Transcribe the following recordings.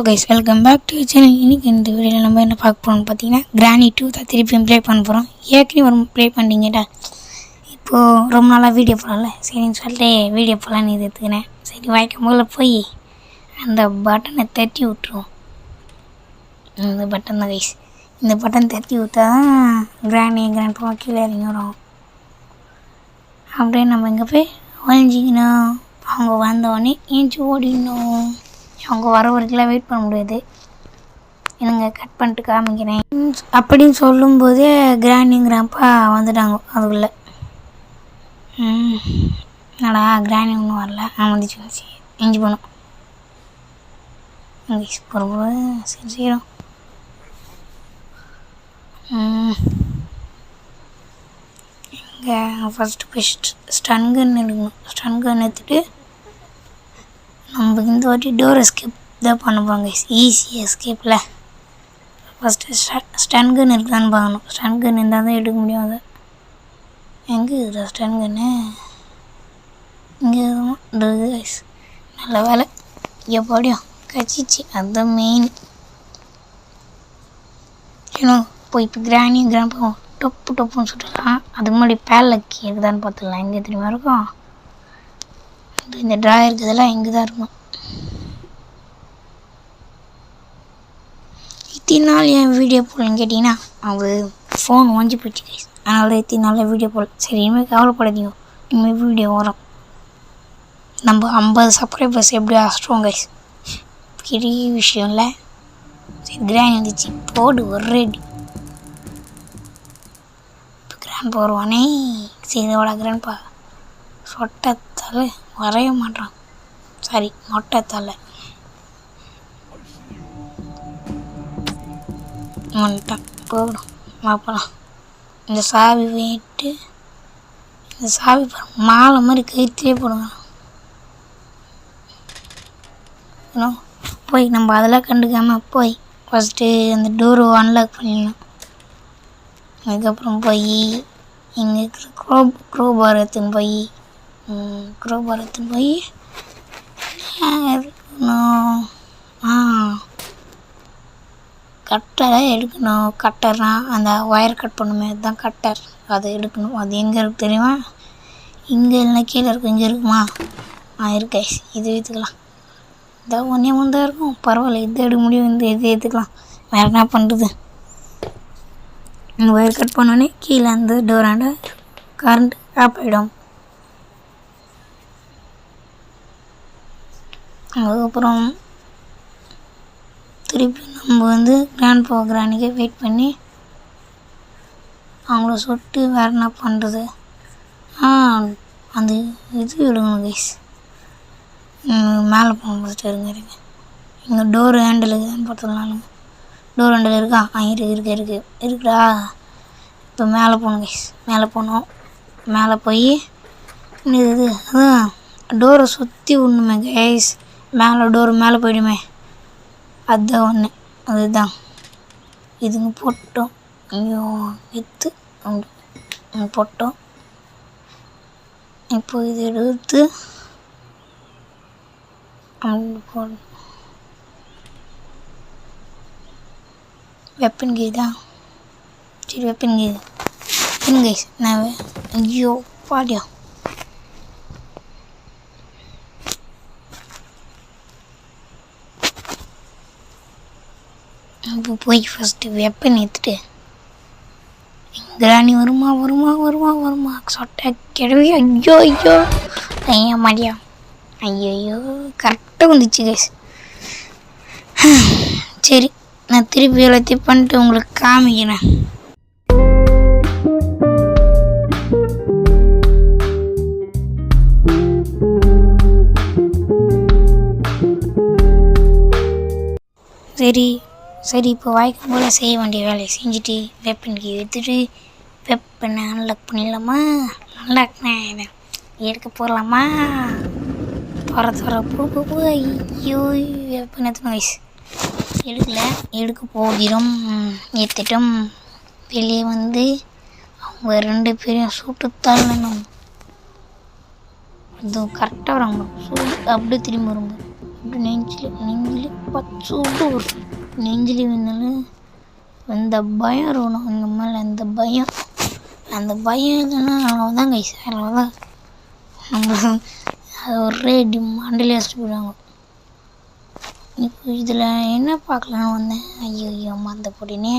Guys, welcome back to channel. இன்றைக்கி இந்த வீடியோவில் நம்ம என்ன பார்க்க போகிறோம்னு பார்த்தீங்கன்னா கிரானி 2 தான் திருப்பியும் ப்ளே பண்ண போகிறோம். ஏற்கனவே ஒரு ப்ளே பண்ணிட்டீங்கடா. இப்போது ரொம்ப நாளாக வீடியோ போடல, சரின்னு சொல்லிட்டு வீடியோ போடலான்னு இது எடுத்துக்கினேன். சரி வாய்க்கும் போல போய் அந்த பட்டனை தட்டி விட்ருவோம். இந்த பட்டன் தான் கைஸ். இந்த பட்டன் தட்டி விட்டா தான் கிராண்ட் பா கீழே இறங்கி வரும். அப்படியே நம்ம இங்கே போய் ஒழிஞ்சிக்கணும். அவங்க வந்தோடனே ஏஞ்சி ஓடிடணும். அவங்க வர வரைக்கும் வெயிட் பண்ண முடியாது. எனக்கு கட் பண்ணிட்டு காமிக்கிறேன் அப்படின்னு சொல்லும்போதே கிராண்டிங்கிறப்பா வந்துட்டாங்க அதுக்குள்ளே. என்னடா கிராணி ஒன்றும் வரல, வந்துச்சு எஞ்சி போனோம். போகும்போது சரி செய்கிறோம். இங்கே ஃபஸ்ட்டு போய் ஸ்டன் கன் எடுக்கணும். ஸ்டன் கன் எடுத்துகிட்டு நம்ம இந்த வாட்டி டோர் எஸ்கேப் தான் பண்ண போகிறோம் கைஸ். ஈஸி எஸ்கேப்பில் ஃபஸ்ட்டு ஸ்டன் கன் இருக்குதான்னு பார்க்கணும். ஸ்டன் கன் இருந்தால் தான் எடுக்க முடியும். அதை எங்கே இருக்குதா ஸ்டன் கன்னு? இங்கே இருக்குது கைஸ். நல்ல வேலை எப்படியும் கச்சிச்சு. அதுதான் மெயின். ஏன்னும் போய் இப்போ கிராண்ட் டொப்பு டொப்புன்னு சுட்டலாம். அதுக்கு முன்னாடி பேலக்கி இருக்குதான்னு பார்த்துக்கலாம். எங்கே தெரியுமா இருக்கும்? இந்த ட்ரா இருக்குதெல்லாம் இங்கே தான் இருக்கும். இத்தனை நாள் என் வீடியோ போடலன்னு கேட்டிங்கன்னா அது ஃபோன் வாங்கி போயிடுச்சு கைஸ். அதனால இத்தனை நாளில் வீடியோ போடல. சரி இனிமேல் கவலைப்படாதீங்க, இனிமேல் வீடியோ வரும். நம்ம 50 சப்ஸ்கிரைபர்ஸ் எப்படி ஆசிட்டோம் கைஸ், பெரிய விஷயம் இல்லை. சரி கிராண்ட் வந்துச்சு, போடு ஒரு ரெடி. இப்போ கிராண்ட் போடுவானே. சரி இதோட கிராண்ட்பா சொட்டத்தால் வரைய மாட்டான். சரி மொட்டத்தால் வந்துட்டான். போகணும் பார்ப்பலாம். இந்த சாவி வேட்டு, இந்த சாவி மாலை மாதிரி கயிற்றுலேயே போடுங்க. போய் நம்ம அதெல்லாம் கண்டுக்காமல் போய் ஃபஸ்ட்டு அந்த டோரை அன்லாக் பண்ணிடணும். அதுக்கப்புறம் போய் இங்கே இருக்கிற க்ரோபார் எடுத்துன்னு போய் கட்டரை எடுக்கணும். கட்டர்னா அந்த ஒயர் கட் பண்ணுமே, அதுதான் கட்டர். அதை எடுக்கணும். அது எங்கே இருக்குது தெரியுமா? இங்கே இல்லைனா கீழே இருக்கும். இங்கே இருக்குமா? இருக்கே. இது எடுத்துக்கலாம். இதான் ஒன்றே ஒன்று தான் இருக்கும். பரவாயில்ல, இது எடுக்க முடியும். இது எடுத்துக்கலாம். வேறு என்ன பண்ணுறது? இந்த ஒயர் கட் பண்ணோடனே கீழே அந்த டோராண்ட கரண்ட் ஆஃப் ஆகிடும். அதுக்கப்புறம் திருப்பி நம்ம கிராண்டிக்கே வெயிட் பண்ணி அவங்கள சுட்டு வேறு என்ன பண்ணுறது? அந்த இது எடுக்கணும் கைஸ். மேலே போகணும். ஃபஸ்ட்டு இருங்க. இங்கே டோர் ஹேண்டில் இருக்குதான்னு பார்த்துக்கலாம்ங்க. டோர் ஹேண்டில் இருக்கா? இருக்குடா. இப்போ மேலே போகணும் கைஸ். மேலே போகணும். மேலே போய் இது அதான் டோரை சுற்றி விடணுமே கைஸ். மேலே டோர் மேலே போயிடுமே, அதுதான் ஒன்று. அதுதான் இதுங்க போட்டோம். ஐயோ விற்று போட்டோம். இப்போ இது எடுத்து போடணும். வெப்பன் கீ தான். சரி வெப்பன் கீ இருங்க நான். ஐயோ பாடியா. இப்போ போய் ஃபஸ்ட்டு வெப்பன் எடுத்துட்டு கிராணி வருமா சொட்டை கிடவி. ஐயோ ஐயா மாடியா. ஐயோ கரெக்டாக வந்துச்சு கைஸ். சரி நான் திருப்பி எல்லாத்தையும் பண்ணிட்டு உங்களுக்கு காமிக்கிறேன். சரி இப்போ வாய்க்கும் போல் செய்ய வேண்டிய வேலையை செஞ்சுட்டு வெப்பனுக்கு எடுத்துகிட்டு வெப்பனை அன்லாக் பண்ணிடலாமா? அன்லாக்னேன் எடுக்க போடலாமா? துற போ. ஐயோ வெப்பன் எடுத்துணும் வயசு எடுக்க போகிறோம். எடுத்துட்டோம். வெளியே அவங்க 2 பேரையும் சுட்டு தள்ளணும். அது கரெக்டாக வராங்க. அப்படியே திரும்பி வரும்போது அப்படி நெஞ்சில் பச்சோட்டு வரும். நெஞ்சில் வந்தாலும் அந்த பயம் இருக்கணும். இந்த மேலே அந்த பயம் இல்லைன்னா அவ்வளோதான் கைஸ். அவ்வளோதான் நம்ம அது ஒரே மண்டையிலே அடிச்சுட்டு போயிடுவாங்க. இப்போ இதில் என்ன பார்க்கலான்னு வந்தேன். ஐயோ மறந்த போட்டினே.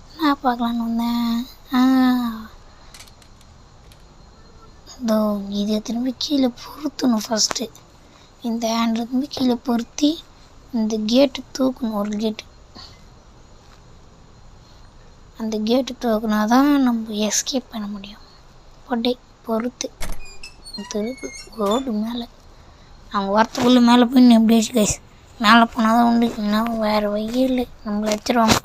என்ன பார்க்கலான்னு வந்தேன். இதோ இதை திரும்பி கீழே பொருத்தணும். ஃபஸ்ட்டு இந்த ஹேண்டில் திரும்பி கீழே பொருத்தி இந்த கேட்டு தூக்கணும். ஒரு கேட்டு அந்த கேட்டு தூக்குனா தான் நம்ம எஸ்கேப் பண்ண முடியும். பொட்டை பொறுத்து திருப்பு ரோடு மேலே அவங்க வரத்துக்குள்ளே மேலே போய் எப்படியாச்சு கைஸ் மேலே போனால் தான் உண்டு. இன்னும் வேறு வழி இல்லை. நம்மளை வச்சிருவாங்க.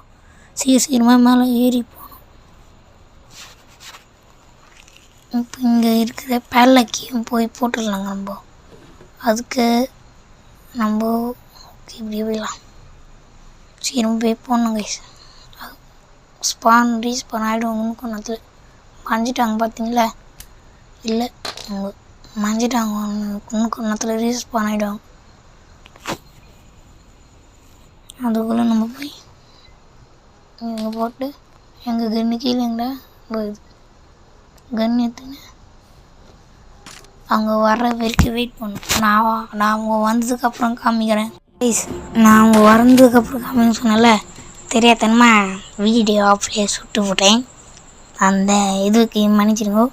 சீக்கிரமாக மேலே ஏறி போகணும். இப்போ இங்கே இருக்கிற பேலக்கியும் போய் போட்டுடலாங்க. அதுக்கு நம்ம இப்படி போயிடலாம். சீக்கிரம் போய் போடணும் கைஸ். ரீஸ்பான் ஆகிடும். இன்னும் நேரத்தில் மறைஞ்சிட்டாங்க பார்த்தீங்களா? இல்லை அவங்க மறைஞ்சிட்டாங்க. இன்னும் நேரத்தில் ரீஸ்பான் ஆகிடுவாங்க. அதுக்குள்ளே நம்ம போய் இங்கே போட்டு எங்கள் கன்று கீழேங்கடா போகுது. கன் எடுத்துன்னு அவங்க வர்ற வரைக்கும் வெயிட் பண்ணும். நான் அவங்க வந்ததுக்கப்புறம் காமிக்கிறேன். ப்ளீஸ் நான் அவங்க வந்ததுக்கப்புறம் காமிக்க சொன்னல தெரியாதனமா வீடியோ ஆஃப்லேயே சுட்டு போட்டேன். அந்த இதுக்கு மன்னிச்சிருங்கோ.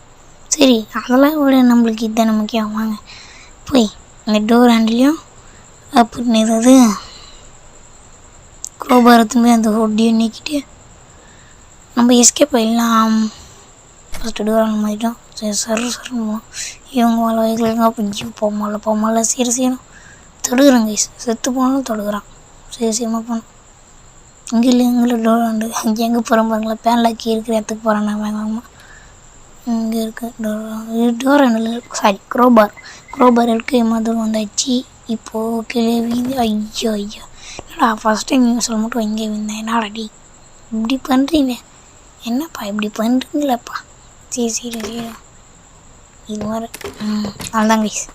சரி அதெல்லாம் விட நம்மளுக்கு இதுதானே முக்கியம். வாங்க போய் இந்த டோர் ஹேண்டிலையும் அப்படின்னு ஏதாவது குரோபாரத்துமே அந்த ஹொட்டியும் நீக்கிட்டு நம்ம எஸ்கேப் ஆகிடலாம். ஃபஸ்ட்டு டோர் ஆன் பண்ணிட்டோம். சரி சருன்னு போகணும். இவங்க மேலே வைக்கலங்க. அப்போ போமால செய்யணும். தொடுக்குறாங்க கைஸ். செத்து போனாலும் தொடுக்குறான். சீக்கிரமாக போகணும். இங்கே இல்லை எங்களை டோர் ஆண்டு எங்கே போகிறோம் பாருங்களா? பேன்லாக்கி இருக்கிற இடத்துக்கு போகிறேன் நான் வேகமாக. இங்கே இருக்கு டோர் ஹேண்டில் குரோபார் எடுக்க மாதிரி வந்தாச்சு. இப்போது கீழே வீடு. ஐயோ என்னடா ஃபஸ்ட் டைம் சொல்ல மட்டும் இங்கே வீந்தேன். என்னடா டி இப்படி பண்ணுறீங்க? என்னப்பா இப்படி பண்ணுறீங்களப்பா? சரி இது மாதிரி அவ்வளோதான் கைஸ்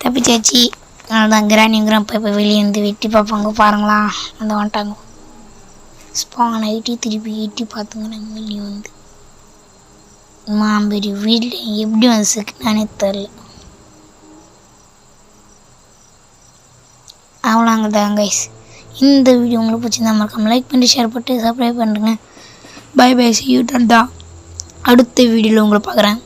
தப்பிச்சாச்சு. அதனால்தான் கிராண்டிங்கிறான் போய் வெளியே இருந்து வெட்டி பார்ப்பாங்க. பாருங்களா அந்த வந்துட்டாங்க. ஸ்பான் ஐட்டி திருப்பி எட்டி பார்த்துங்கிறாங்க. வெளியே வந்து மாம்பெரி வீட்டில் எப்படி வந்து சிக்கினானே தெரில. அவ்வளோங்கதான் கைஸ். இந்த வீடியோ உங்களுக்கு பிடிச்சிருந்தா மறக்காம லைக் பண்ணி ஷேர் பண்ணிட்டு சப்ஸ்கிரைப் பண்ணுறேங்க. பை சி யூ டாட்டா. அடுத்த வீடியோவில் உங்களை பார்க்குறேன்.